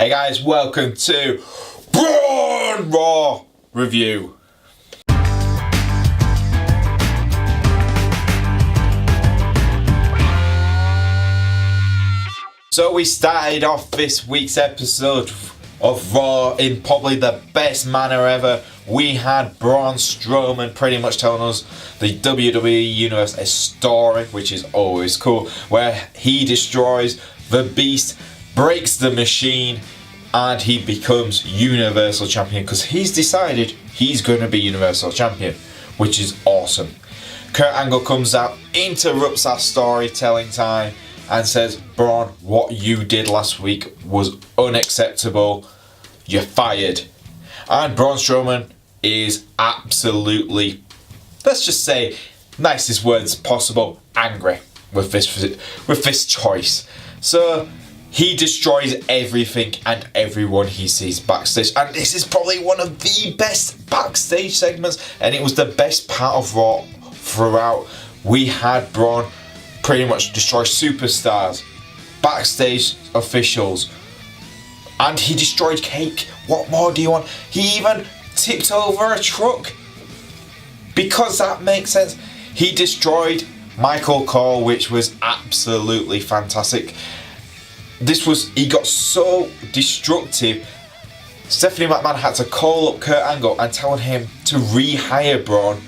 Hey guys, welcome to Braun Raw Review. So we started off this week's episode of Raw in probably the best manner ever. We had Braun Strowman pretty much telling us the WWE Universe a story, which is always cool, where he destroys the Beast, breaks the machine, and he becomes Universal Champion because he's decided he's going to be Universal Champion, which is awesome. Kurt Angle comes out, interrupts our storytelling time, and says, Braun, what you did last week was unacceptable. You're fired. And Braun Strowman is absolutely, let's just say, nicest words possible, angry with this choice. So he destroys everything and everyone he sees backstage, and this is probably one of the best backstage segments, and it was the best part of Raw throughout. We had Braun pretty much destroy superstars, backstage officials, and he destroyed Cake. What more do you want? He even tipped over a truck, because that makes sense. He destroyed Michael Cole, which was absolutely fantastic. He got so destructive, Stephanie McMahon had to call up Kurt Angle and tell him to rehire Braun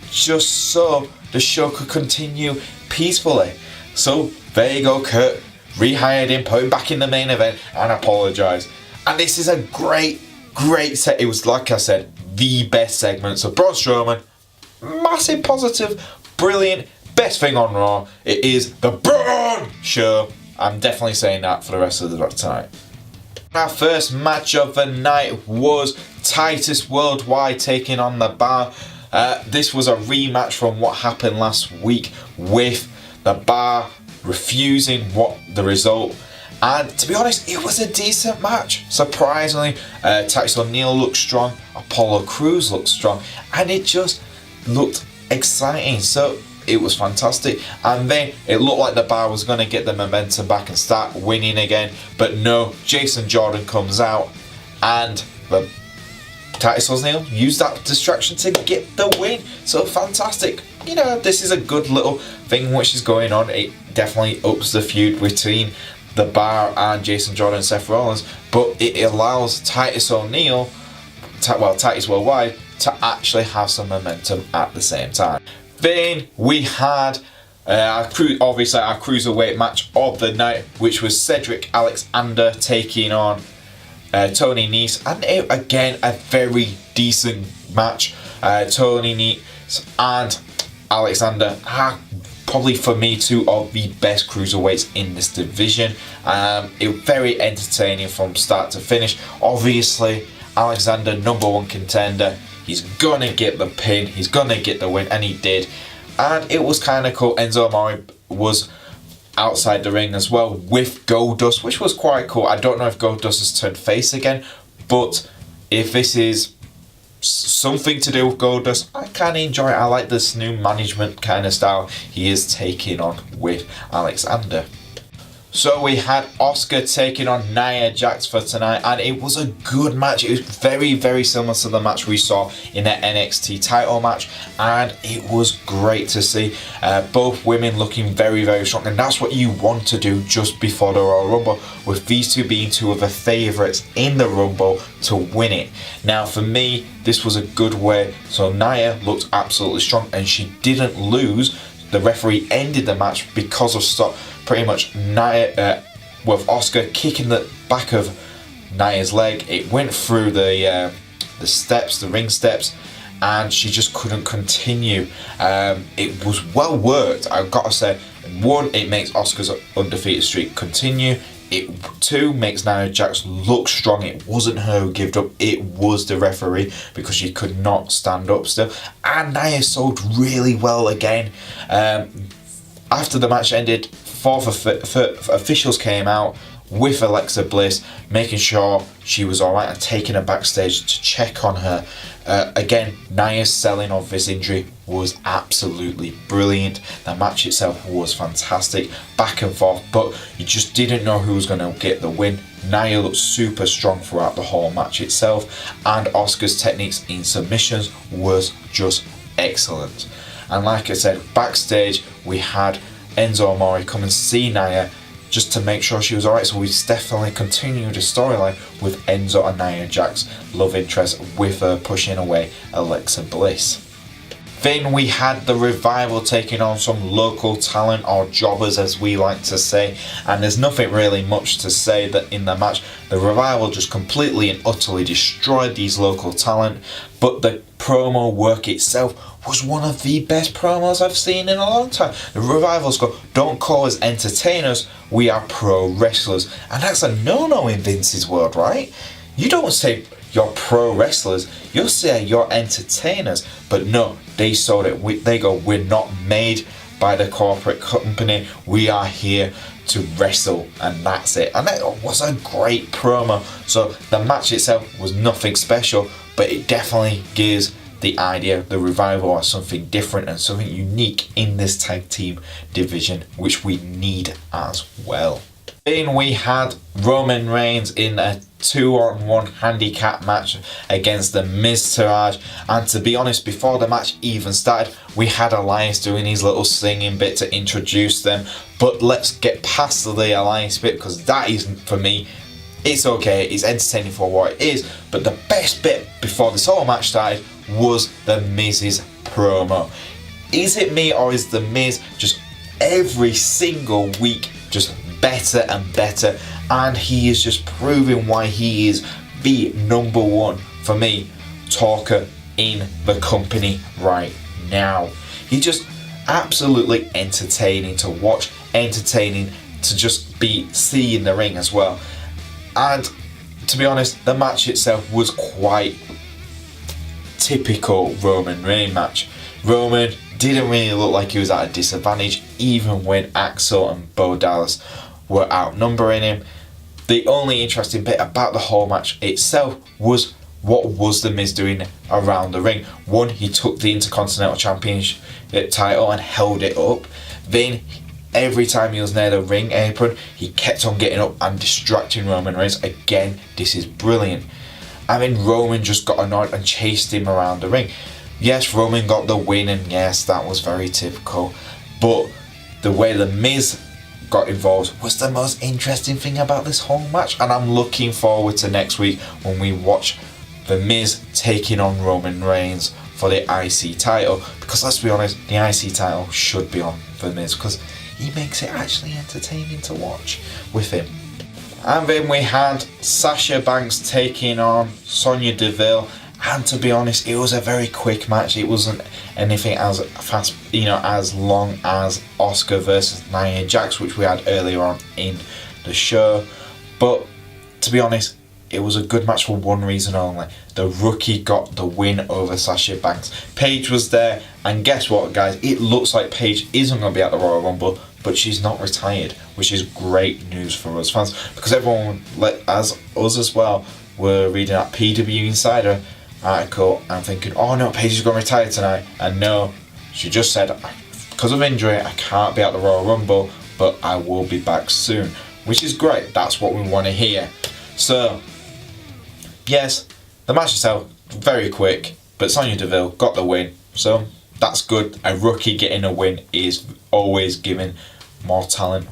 just so the show could continue peacefully. So there you go, Kurt rehired him, put him back in the main event, and apologised. And this is a great set. It was, like I said, the best segment. So Braun Strowman, massive positive, brilliant, best thing on Raw. It is the Braun Show. I'm definitely saying that for the rest of the tonight. Our first match of the night was Titus Worldwide taking on the Bar. This was a rematch from what happened last week with the Bar refusing the result. And to be honest, it was a decent match. Surprisingly, Titus O'Neil looked strong, Apollo Crews looked strong, and it just looked exciting. So it was fantastic. And then it looked like the Bar was going to get the momentum back and start winning again. But no, Jason Jordan comes out and the Titus O'Neil used that distraction to get the win. So fantastic. You know, this is a good little thing which is going on. It definitely ups the feud between the Bar and Jason Jordan and Seth Rollins. But it allows Titus O'Neil, Titus Worldwide, to actually have some momentum at the same time. Then we had obviously our Cruiserweight match of the night, which was Cedric Alexander taking on Tony Nese, and again a very decent match. Tony Nese and Alexander are probably for me two of the best cruiserweights in this division. It was very entertaining from start to finish. Obviously, Alexander, #1 contender. He's gonna get the pin, he's gonna get the win, and he did. And it was kind of cool. Enzo Amore was outside the ring as well with Goldust, which was quite cool. I don't know if Goldust has turned face again, but if this is something to do with Goldust, I kind of enjoy it. I like this new management kind of style he is taking on with Alexander. So we had Asuka taking on Nia Jax for tonight, and it was a good match. It was very, very similar to the match we saw in the NXT title match, and it was great to see both women looking very, very strong, and that's what you want to do just before the Royal Rumble, with these two being two of the favourites in the Rumble to win it. Now for me, this was a good way. So Nia looked absolutely strong, and she didn't lose. The referee ended the match because of pretty much Nia with Asuka kicking the back of Nia's leg. It went through the steps, the ring steps, and she just couldn't continue. It was well worked, I've got to say. One, it makes Asuka's undefeated streak continue. Two, makes Nia Jax look strong. It wasn't her who gave up, it was the referee, because she could not stand up still. And Nia sold really well again. After the match ended, fourth officials came out with Alexa Bliss, making sure she was alright and taking her backstage to check on her. Again, Nia's selling of this injury was absolutely brilliant. The match itself was fantastic, back and forth, but you just didn't know who was going to get the win. Nia looked super strong throughout the whole match itself, and Asuka's techniques in submissions was just excellent. And like I said, backstage we had Enzo Amore come and see Nia just to make sure she was alright, so we definitely continued the storyline with Enzo and Nia Jax love interest, with her pushing away Alexa Bliss. Then we had the Revival taking on some local talent, or jobbers as we like to say, and there's nothing really much to say that in the match. The Revival just completely and utterly destroyed these local talent, but the promo work itself was one of the best promos I've seen in a long time. The Revival's go, don't call us entertainers, we are pro wrestlers, and that's a no-no in Vince's world, right? You don't say you're pro wrestlers, you'll say you're entertainers. But no, they saw it. They go, we're not made by the corporate company, we are here to wrestle, and that's it. And that was a great promo. So the match itself was nothing special, but it definitely gives the idea of the Revival are something different and something unique in this tag team division, which we need as well. Then we had Roman Reigns in a 2-on-1 handicap match against the Miztourage, and to be honest, before the match even started, we had Elias doing his little singing bit to introduce them. But let's get past the Elias bit, because that isn't, for me, it's okay, it's entertaining for what it is, but the best bit before this whole match started was the Miz's promo. Is it me, or is the Miz just every single week just better and better, and he is just proving why he is the number one, for me, talker in the company right now. He just absolutely entertaining to watch, entertaining to just see in the ring as well. And to be honest, the match itself was quite typical Roman Reigns match. Roman didn't really look like he was at a disadvantage, even when Axel and Bo Dallas were outnumbering him. The only interesting bit about the whole match itself was what was the Miz doing around the ring. One, he took the Intercontinental Championship title and held it up. Then every time he was near the ring apron, he kept on getting up and distracting Roman Reigns. Again, this is brilliant. I mean, Roman just got annoyed and chased him around the ring. Yes, Roman got the win, and yes, that was very typical. But the way the Miz got involved was the most interesting thing about this whole match, and I'm looking forward to next week when we watch the Miz taking on Roman Reigns for the IC title, because let's be honest, the IC title should be on the Miz, because he makes it actually entertaining to watch with him. And then we had Sasha Banks taking on Sonya Deville, and to be honest, it was a very quick match. It wasn't anything as fast, as long as Asuka versus Nia Jax, which we had earlier on in the show. But to be honest, it was a good match for one reason only. The rookie got the win over Sasha Banks. Paige was there, and guess what, guys? It looks like Paige isn't going to be at the Royal Rumble, but she's not retired, which is great news for us fans, because everyone, as us as well, were reading that PW Insider article and thinking, oh no, Paige is going to retire tonight. And no, she just said, because of injury, I can't be at the Royal Rumble, but I will be back soon, which is great. That's what we want to hear. So, yes, the match itself, very quick, but Sonya Deville got the win, so that's good. A rookie getting a win is always giving more talent,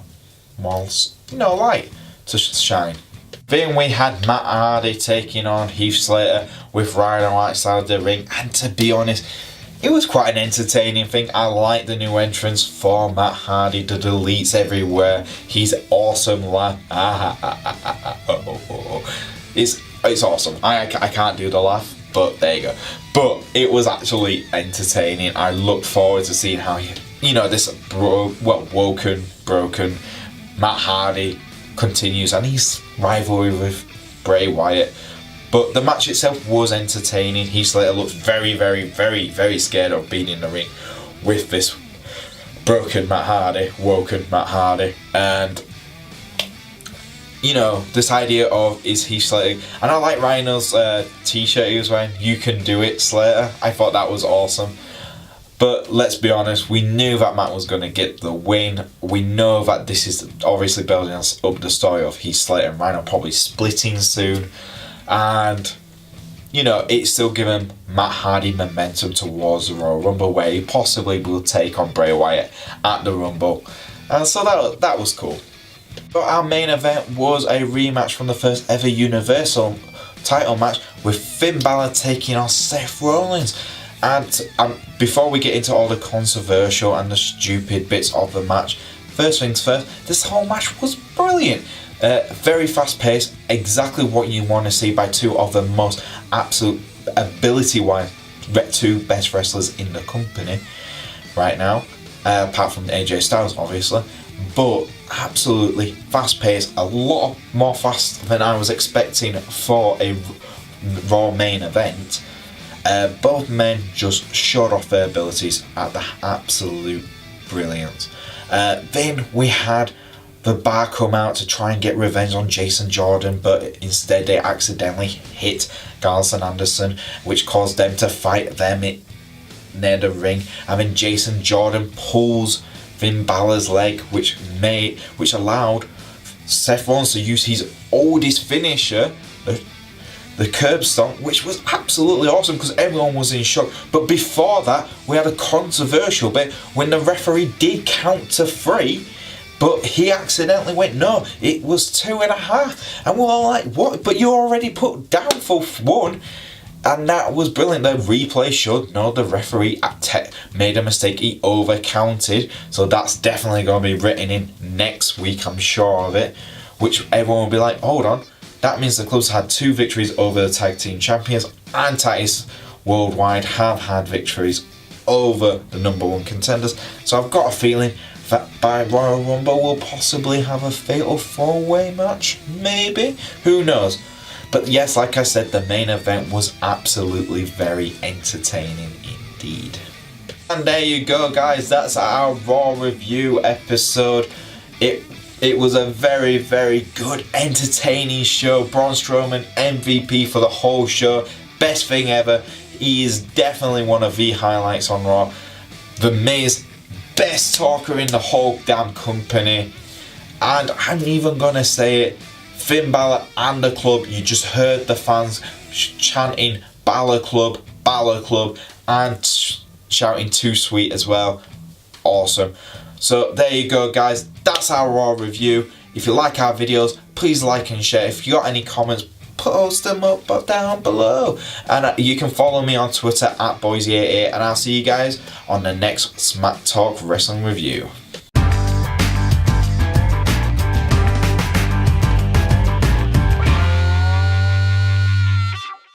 more, light to shine. Then we had Matt Hardy taking on Heath Slater with Rhino outside the ring, and to be honest, it was quite an entertaining thing. I like the new entrance for Matt Hardy, the deletes everywhere, he's awesome laugh. It's awesome. I can't do the laugh, but there you go. But it was actually entertaining. I look forward to seeing how this broken Matt Hardy continues, and his rivalry with Bray Wyatt. But the match itself was entertaining. Heath Slater looked very, very, very, very scared of being in the ring with this woken Matt Hardy, and you know, this idea of is he Slater, and I like Rhino's t-shirt he was wearing, "You can do it, Slater." I thought that was awesome. But let's be honest, we knew that Matt was going to get the win. We know that this is obviously building us up the story of Heath Slater and Rhino probably splitting soon, and you know, it's still giving Matt Hardy momentum towards the Royal Rumble, where he possibly will take on Bray Wyatt at the Rumble, and so that was cool. But our main event was a rematch from the first ever Universal title match with Finn Balor taking on Seth Rollins. And before we get into all the controversial and the stupid bits of the match, first things first, this whole match was brilliant. Very fast paced, exactly what you want to see by two of the most absolute ability-wise two best wrestlers in the company right now, apart from AJ Styles obviously. But absolutely fast paced, a lot more fast than I was expecting for a Raw main event. Both men just showed off their abilities at the absolute brilliance. Then we had the Bar come out to try and get revenge on Jason Jordan, but instead they accidentally hit Gallows and Anderson, which caused them to fight them near the ring. And then Jason Jordan pulls Finn Balor's leg, which allowed Seth Rollins to use his oldest finisher, the curb stomp, which was absolutely awesome because everyone was in shock. But before that, we had a controversial bit when the referee did count to 3, but he accidentally went, no, it was 2.5. And we're all like, what? But you already put down for 1. And that was brilliant. The replay showed, no, the referee made a mistake. He overcounted. So that's definitely going to be written in next week, I'm sure of it. Which everyone will be like, hold on. That means the clubs had 2 victories over the tag team champions, and Titus Worldwide have had victories over the number 1 contenders. So I've got a feeling that by Royal Rumble we'll possibly have a fatal 4-way match. Maybe? Who knows? But yes, like I said, the main event was absolutely very entertaining indeed. And there you go, guys. That's our Raw review episode. It was a very, very good, entertaining show. Braun Strowman, MVP for the whole show. Best thing ever. He is definitely one of the highlights on Raw. The Miz, best talker in the whole damn company. And I'm even going to say it, Finn Balor and the club, you just heard the fans chanting Balor Club, and shouting Too Sweet as well. Awesome. So there you go, guys. That's our Raw review. If you like our videos, please like and share. If you got any comments, post them up down below. And you can follow me on Twitter @Boise88, and I'll see you guys on the next Smack Talk Wrestling review.